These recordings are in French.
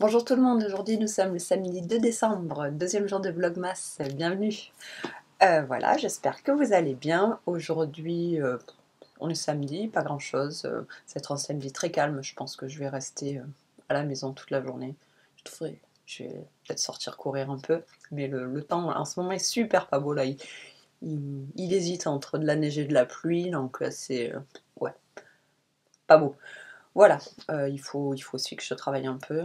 Bonjour tout le monde, aujourd'hui nous sommes le samedi 2 décembre, deuxième jour de Vlogmas, bienvenue. Voilà, j'espère que vous allez bien. Aujourd'hui, on est samedi, pas grand chose, ça va être un samedi très calme, je pense que je vais rester à la maison toute la journée. Je vais peut-être sortir courir un peu, mais le temps en ce moment est super pas beau là, il hésite entre de la neige et de la pluie, donc c'est ouais, pas beau. Voilà, il faut aussi que je travaille un peu.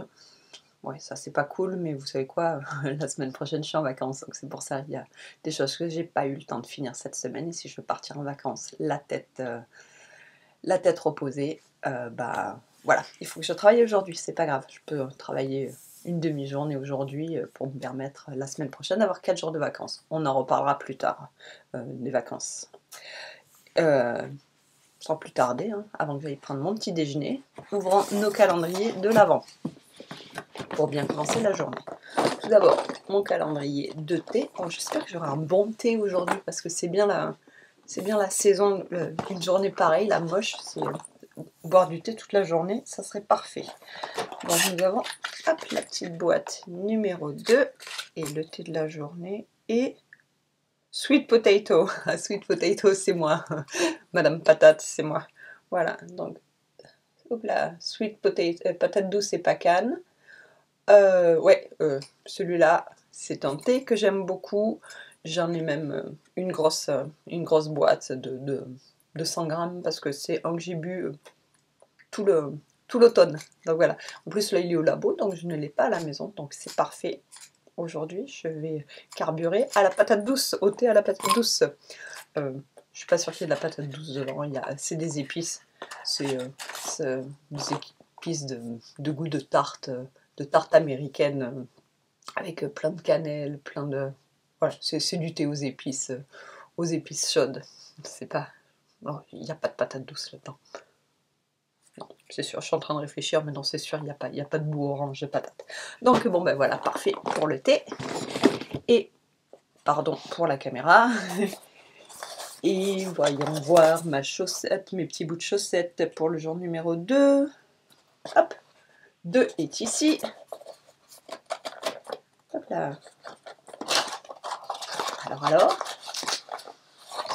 Ouais, ça c'est pas cool, mais vous savez quoi, la semaine prochaine je suis en vacances, donc c'est pour ça il y a des choses que j'ai pas eu le temps de finir cette semaine, et si je veux partir en vacances la tête reposée, bah voilà, il faut que je travaille aujourd'hui, c'est pas grave, je peux travailler une demi-journée aujourd'hui pour me permettre la semaine prochaine d'avoir 4 jours de vacances. On en reparlera plus tard des vacances. Sans plus tarder, hein, avant que j'aille prendre mon petit déjeuner, ouvrons nos calendriers de l'Avent pour bien commencer la journée. Tout d'abord, mon calendrier de thé. Oh, j'espère que j'aurai un bon thé aujourd'hui parce que c'est bien la saison. Une journée pareille, la moche, c'est boire du thé toute la journée, ça serait parfait. Donc nous avons hop, la petite boîte numéro 2 et le thé de la journée et sweet potato. Sweet potato, c'est moi. Madame Patate, c'est moi. Voilà, donc hop là, sweet potato, patate douce et pacane. Ouais, celui-là, c'est un thé que j'aime beaucoup. J'en ai même une grosse boîte de 100 grammes parce que c'est un que j'ai bu tout l'automne. Donc voilà. En plus, là, il est au labo, donc je ne l'ai pas à la maison. Donc c'est parfait. Aujourd'hui, je vais carburer à la patate douce, au thé à la patate douce. Je suis pas sûre qu'il y ait de la patate douce dedans. C'est des épices. C'est des épices de goût de tarte américaine avec plein de cannelle, plein de... Voilà, c'est du thé aux épices chaudes. C'est pas... Non, il n'y a pas de patate douce là-dedans. Non, c'est sûr, je suis en train de réfléchir, mais non, c'est sûr, il y a pas de goût orange de patate. Donc bon, ben voilà, parfait pour le thé. Et, pardon pour la caméra. Et voyons voir ma chaussette, mes petits bouts de chaussettes pour le jour numéro 2. Hop, 2 est ici. Hop là. Alors,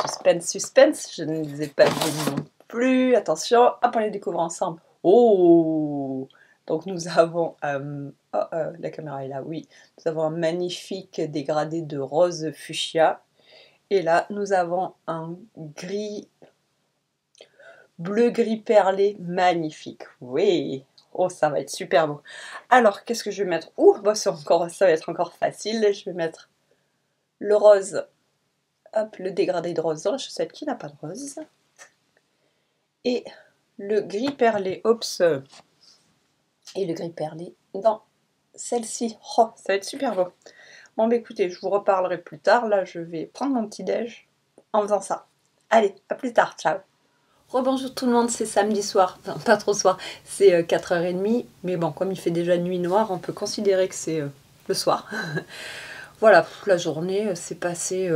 suspense, suspense, je ne les ai pas vus non plus. Attention, hop, on les découvre ensemble. Oh! Donc nous avons, la caméra est là, oui. Nous avons un magnifique dégradé de rose fuchsia. Et là, nous avons un bleu gris perlé magnifique. Oui! Oh, ça va être super beau. Alors, qu'est-ce que je vais mettre? Ouh, bon, ça va être encore facile. Je vais mettre le rose. Hop, le dégradé de rose dans la chaussette qui n'a pas de rose. Et le gris perlé, oups, et le gris perlé dans celle-ci. Oh, ça va être super beau. Bon, bah écoutez, je vous reparlerai plus tard. Là, je vais prendre mon petit déj en faisant ça. Allez, à plus tard, ciao. Rebonjour tout le monde, c'est samedi soir, enfin pas trop soir, c'est 4h30, mais bon, comme il fait déjà nuit noire, on peut considérer que c'est le soir. Voilà, la journée s'est passée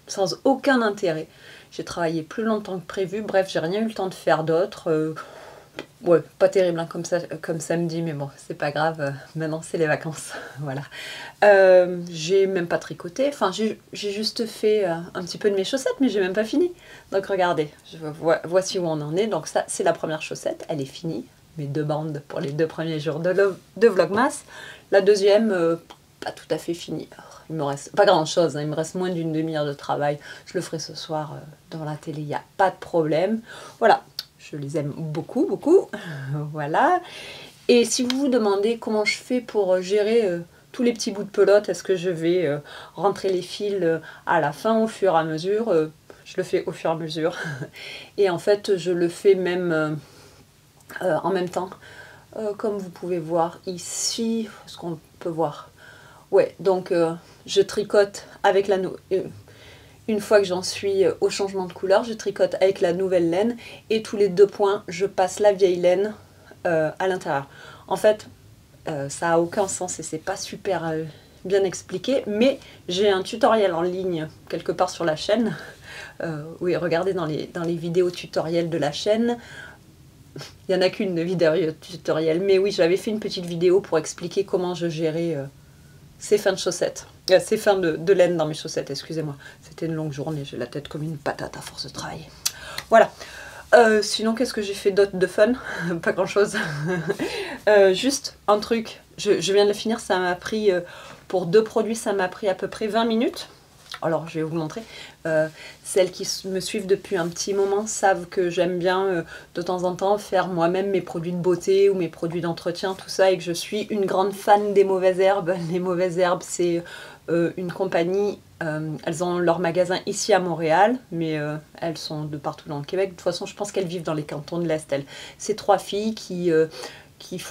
sans aucun intérêt. J'ai travaillé plus longtemps que prévu, bref, j'ai rien eu le temps de faire d'autre. Ouais, pas terrible hein, comme samedi, mais bon, c'est pas grave, maintenant c'est les vacances, voilà. J'ai même pas tricoté, enfin j'ai juste fait un petit peu de mes chaussettes, mais j'ai même pas fini. Donc regardez, voici où on en est, donc ça c'est la première chaussette, elle est finie, mes 2 bandes pour les 2 premiers jours de Vlogmas. La deuxième, pas tout à fait finie. Il me reste pas grand chose, hein, il me reste moins d'une demi-heure de travail, je le ferai ce soir dans la télé, il n'y a pas de problème. Voilà, je les aime beaucoup, beaucoup, voilà. Et si vous vous demandez comment je fais pour gérer tous les petits bouts de pelote, est-ce que je vais rentrer les fils à la fin au fur et à mesure, je le fais au fur et à mesure. Et en fait, je le fais même en même temps. Comme vous pouvez voir ici, ce qu'on peut voir. Ouais, donc je tricote avec une fois que j'en suis au changement de couleur, je tricote avec la nouvelle laine et tous les 2 points, je passe la vieille laine à l'intérieur. En fait, ça n'a aucun sens et c'est pas super bien expliqué, mais j'ai un tutoriel en ligne quelque part sur la chaîne. Oui, regardez dans les vidéos tutoriels de la chaîne. Il n'y en a qu'une vidéo tutoriel. Mais oui, j'avais fait une petite vidéo pour expliquer comment je gérais ces fins de chaussettes. Ces fins de laine dans mes chaussettes, excusez-moi. C'était une longue journée, j'ai la tête comme une patate à force de travailler. Voilà. Sinon, qu'est-ce que j'ai fait d'autre de fun? Pas grand-chose. Juste un truc. Je viens de le finir, ça m'a pris... pour 2 produits, ça m'a pris à peu près 20 minutes. Alors, je vais vous montrer. Celles qui me suivent depuis un petit moment savent que j'aime bien de temps en temps faire moi-même mes produits de beauté ou mes produits d'entretien, tout ça, et que je suis une grande fan des Mauvaises Herbes. Les Mauvaises Herbes, c'est une compagnie, elles ont leur magasin ici à Montréal, mais elles sont de partout dans le Québec. De toute façon, je pense qu'elles vivent dans les cantons de l'Est. C'est 3 filles qui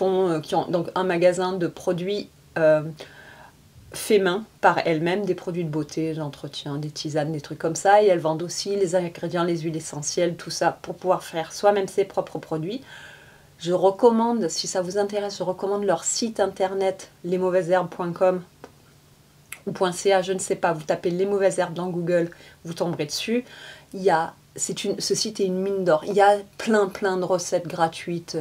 ont donc un magasin de produits fait main par elles-mêmes, des produits de beauté, d'entretien, des tisanes, des trucs comme ça, et elles vendent aussi les ingrédients, les huiles essentielles, tout ça, pour pouvoir faire soi-même ses propres produits. Je recommande, si ça vous intéresse, je recommande leur site internet lesmauvaiseherbes.com ou .ca, je ne sais pas, vous tapez les mauvaises herbes dans Google, vous tomberez dessus. Ce site est une mine d'or, il y a plein de recettes gratuites,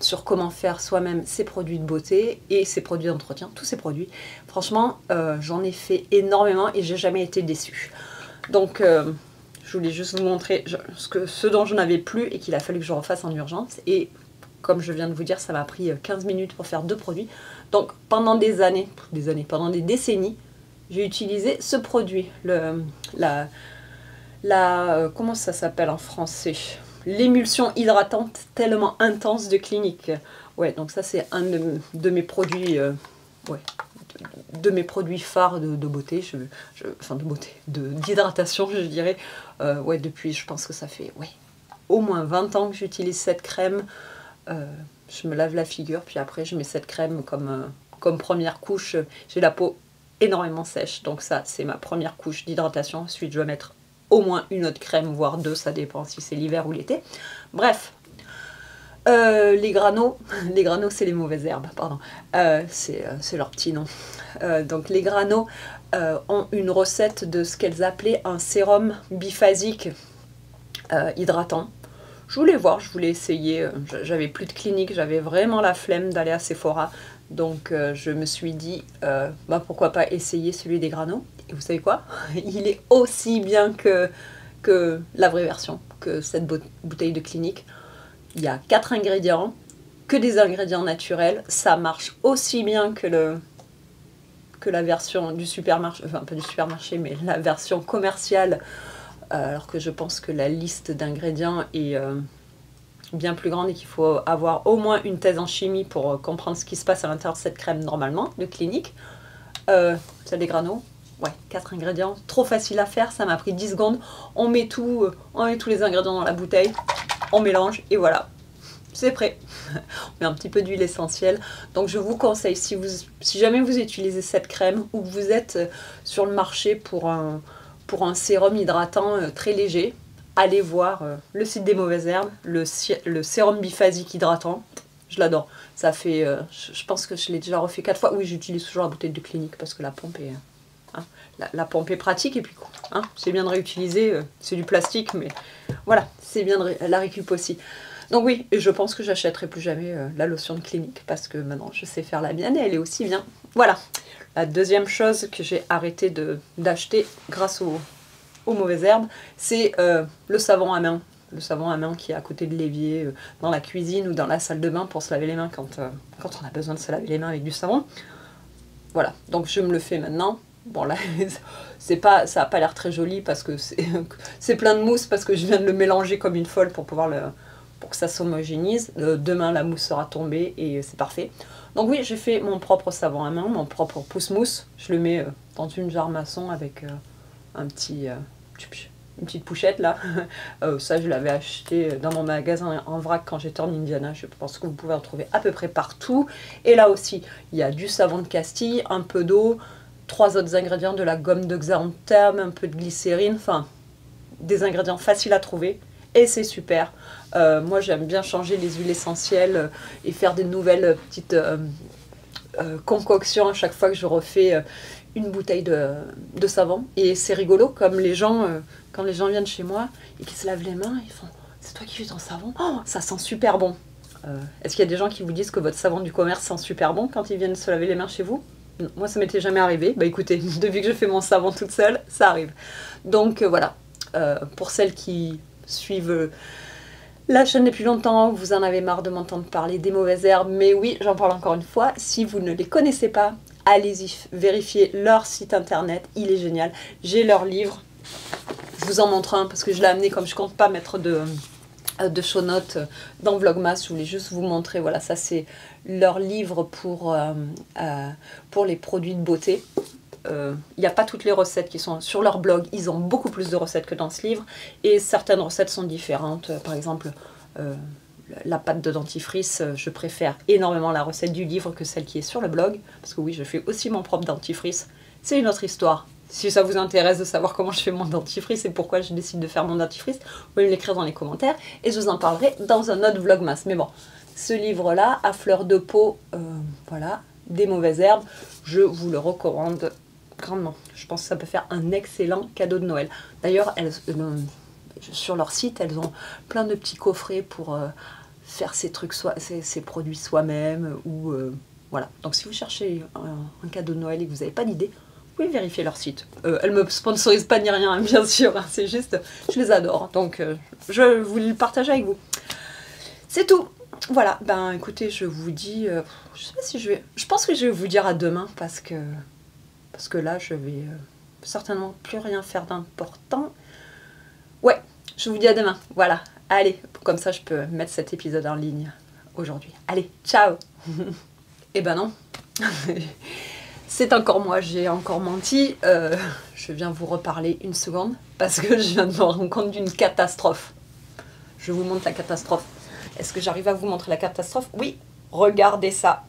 sur comment faire soi-même ses produits de beauté et ses produits d'entretien, tous ces produits. Franchement, j'en ai fait énormément et j'ai jamais été déçue. Donc, je voulais juste vous montrer ce dont je n'avais plus et qu'il a fallu que je refasse en urgence. Et comme je viens de vous dire, ça m'a pris 15 minutes pour faire 2 produits. Donc, pendant pendant des décennies, j'ai utilisé ce produit, comment ça s'appelle en français ? L'émulsion hydratante tellement intense de Clinique. Ouais, donc ça c'est un de mes produits, de mes produits phares de beauté, enfin de beauté, d'hydratation je dirais. Ouais, depuis, je pense que ça fait au moins 20 ans que j'utilise cette crème. Je me lave la figure, puis après je mets cette crème comme première couche. J'ai la peau énormément sèche, donc ça c'est ma première couche d'hydratation. Ensuite je vais mettre au moins une autre crème, voire 2, ça dépend si c'est l'hiver ou l'été. Bref, les granos c'est les mauvaises herbes, pardon, c'est leur petit nom. Donc les granos ont une recette de ce qu'elles appelaient un sérum biphasique hydratant. Je voulais voir, je voulais essayer, j'avais plus de Clinique, j'avais vraiment la flemme d'aller à Sephora, donc je me suis dit, pourquoi pas essayer celui des granos. Et vous savez quoi? Il est aussi bien que la vraie version, que cette bouteille de Clinique. Il y a 4 ingrédients, que des ingrédients naturels. Ça marche aussi bien que la version du supermarché, enfin pas du supermarché, mais la version commerciale. Alors que je pense que la liste d'ingrédients est bien plus grande et qu'il faut avoir au moins une thèse en chimie pour comprendre ce qui se passe à l'intérieur de cette crème normalement, de Clinique. Celle des granos. Ouais, 4 ingrédients, trop facile à faire, ça m'a pris 10 secondes. On met tous les ingrédients dans la bouteille, on mélange et voilà, c'est prêt. On met un petit peu d'huile essentielle. Donc je vous conseille, si jamais vous utilisez cette crème ou que vous êtes sur le marché pour un sérum hydratant très léger, allez voir le site des Mauvaises Herbes, le sérum biphasique hydratant. Je l'adore. Ça fait, je pense que je l'ai déjà refait 4 fois. Oui, j'utilise toujours la bouteille de Clinique parce que la pompe est... la pompe est pratique et puis c'est bien de réutiliser, c'est du plastique, mais voilà, c'est bien de la récup aussi. Donc oui, je pense que j'achèterai plus jamais la lotion de Clinique parce que maintenant je sais faire la mienne et elle est aussi bien. Voilà, la deuxième chose que j'ai arrêté d'acheter grâce aux Mauvaises Herbes, c'est le savon à main. Le savon à main qui est à côté de l'évier, dans la cuisine ou dans la salle de bain pour se laver les mains quand on a besoin de se laver les mains avec du savon. Voilà, donc je me le fais maintenant. Bon là, ça n'a pas l'air très joli parce que c'est plein de mousse parce que je viens de le mélanger comme une folle pour que ça s'homogénise. Demain la mousse sera tombée et c'est parfait. Donc oui, j'ai fait mon propre savon à main, mon propre pousse-mousse. Je le mets dans une jarre maçon avec une petite pouchette là. Ça je l'avais acheté dans mon magasin en vrac quand j'étais en Indiana. Je pense que vous pouvez en trouver à peu près partout. Et là aussi, il y a du savon de Castille, un peu d'eau, 3 autres ingrédients, de la gomme de xanthème, un peu de glycérine, enfin des ingrédients faciles à trouver et c'est super. Moi j'aime bien changer les huiles essentielles et faire des nouvelles petites concoctions à chaque fois que je refais une bouteille de savon. Et c'est rigolo comme les gens, quand les gens viennent chez moi et qu'ils se lavent les mains, ils font c'est toi qui fais ton savon? Oh, ça sent super bon. Est-ce qu'il y a des gens qui vous disent que votre savon du commerce sent super bon quand ils viennent se laver les mains chez vous? Non, moi, ça m'était jamais arrivé. Bah écoutez, depuis que je fais mon savon toute seule, ça arrive. Donc voilà, pour celles qui suivent la chaîne depuis longtemps, vous en avez marre de m'entendre parler des mauvaises herbes, mais oui, j'en parle encore une fois. Si vous ne les connaissez pas, allez-y, vérifiez leur site internet, il est génial. J'ai leur livre, je vous en montre un parce que je l'ai amené comme je compte pas mettre de show notes dans Vlogmas. Je voulais juste vous montrer, voilà, ça c'est leur livre pour les produits de beauté. Il n'y a pas toutes les recettes qui sont sur leur blog, ils ont beaucoup plus de recettes que dans ce livre, et certaines recettes sont différentes. Par exemple, la pâte de dentifrice, je préfère énormément la recette du livre que celle qui est sur le blog, parce que oui, je fais aussi mon propre dentifrice, c'est une autre histoire. Si ça vous intéresse de savoir comment je fais mon dentifrice et pourquoi je décide de faire mon dentifrice, vous pouvez me l'écrire dans les commentaires et je vous en parlerai dans un autre Vlogmas. Mais bon, ce livre-là, à fleur de peau, voilà, des mauvaises herbes, je vous le recommande grandement. Je pense que ça peut faire un excellent cadeau de Noël. D'ailleurs, sur leur site, elles ont plein de petits coffrets pour faire ces trucs, ces produits soi-même, ou voilà. Donc si vous cherchez un cadeau de Noël et que vous n'avez pas d'idée, vous pouvez vérifier leur site. Elles me sponsorisent pas ni rien, hein, bien sûr, hein, c'est juste, je les adore, donc je voulais le partager avec vous. C'est tout. Voilà, ben écoutez, je vous dis, je sais pas si je pense que je vais vous dire à demain, parce que là, je vais certainement plus rien faire d'important. Ouais, je vous dis à demain, voilà. Allez, comme ça, je peux mettre cet épisode en ligne aujourd'hui. Allez, ciao. Eh ben non. C'est encore moi, j'ai encore menti. Je viens vous reparler une seconde parce que je viens de me rendre compte d'une catastrophe. Je vous montre la catastrophe. Est-ce que j'arrive à vous montrer la catastrophe? Oui, regardez ça.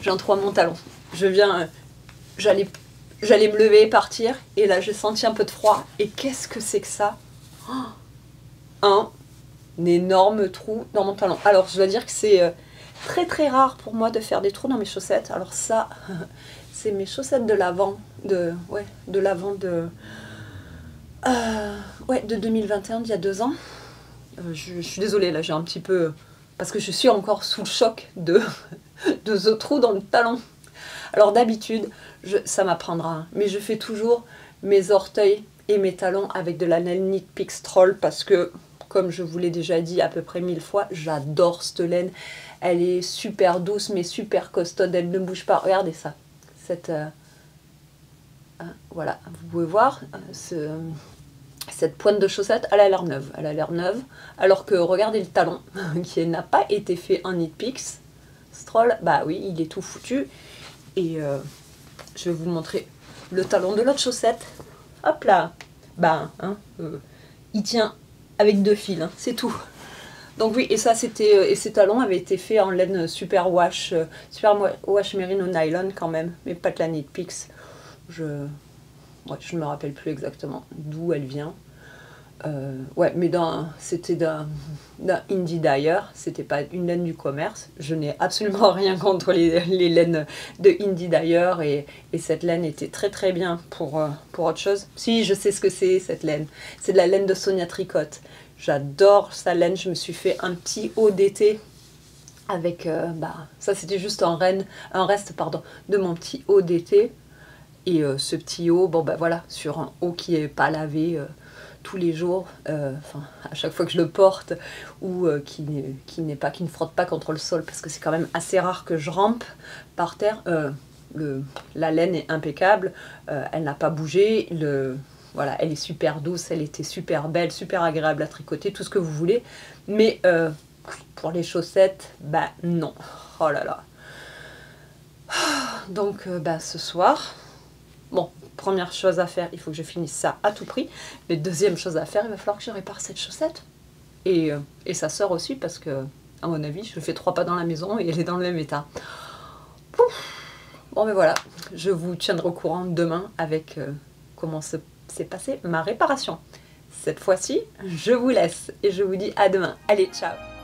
J'ai un trou à mon talon. J'allais me lever et partir. Et là, j'ai senti un peu de froid. Et qu'est-ce que c'est que ça? Un énorme trou dans mon talon. Alors, je dois dire que c'est très très rare pour moi de faire des trous dans mes chaussettes. Alors ça, c'est mes chaussettes de l'Avent, de 2021, d'il y a 2 ans. Je suis désolée, là j'ai un petit peu... Parce que je suis encore sous le choc de ce trou dans le talon. Alors d'habitude, ça m'apprendra, hein, mais je fais toujours mes orteils et mes talons avec de la laine Knit Picks Troll parce que, comme je vous l'ai déjà dit à peu près 1000 fois, j'adore cette laine. Elle est super douce mais super costaude, elle ne bouge pas. Regardez ça. Voilà, vous pouvez voir cette pointe de chaussette, elle a l'air neuve. Elle a l'air neuve. Alors que regardez le talon qui n'a pas été fait en Knit Picks Troll. Bah oui, il est tout foutu. Et je vais vous montrer le talon de l'autre chaussette. Hop là. Bah, hein, il tient avec 2 fils, hein, c'est tout. Donc oui, et ça c'était, et ces talons avaient été faits en laine super wash merino nylon quand même, mais pas de la Knit Picks. Je ne me rappelle plus exactement d'où elle vient. Ouais, mais c'était d'un Indie Dyer, c'était pas une laine du commerce. Je n'ai absolument rien contre les laines de Indie Dyer, et cette laine était très très bien pour autre chose. Si, je sais ce que c'est cette laine. C'est de la laine de Sonia Tricotte. J'adore sa laine, je me suis fait un petit haut d'été avec, ça c'était juste un reste de mon petit haut d'été. Et ce petit haut, bon ben voilà, sur un haut qui n'est pas lavé tous les jours, à chaque fois que je le porte, ou qui ne frotte pas contre le sol, parce que c'est quand même assez rare que je rampe par terre. La laine est impeccable, elle n'a pas bougé, voilà, elle est super douce, elle était super belle, super agréable à tricoter, tout ce que vous voulez. Mais pour les chaussettes, bah non. Oh là là. Donc ce soir, bon, première chose à faire, il faut que je finisse ça à tout prix. Mais deuxième chose à faire, il va falloir que je répare cette chaussette. Et sa sœur aussi, parce que, à mon avis, je fais 3 pas dans la maison et elle est dans le même état. Pouf. Bon, mais voilà, je vous tiendrai au courant demain avec comment s'est passée ma réparation. Cette fois-ci, je vous laisse et je vous dis à demain. Allez, ciao!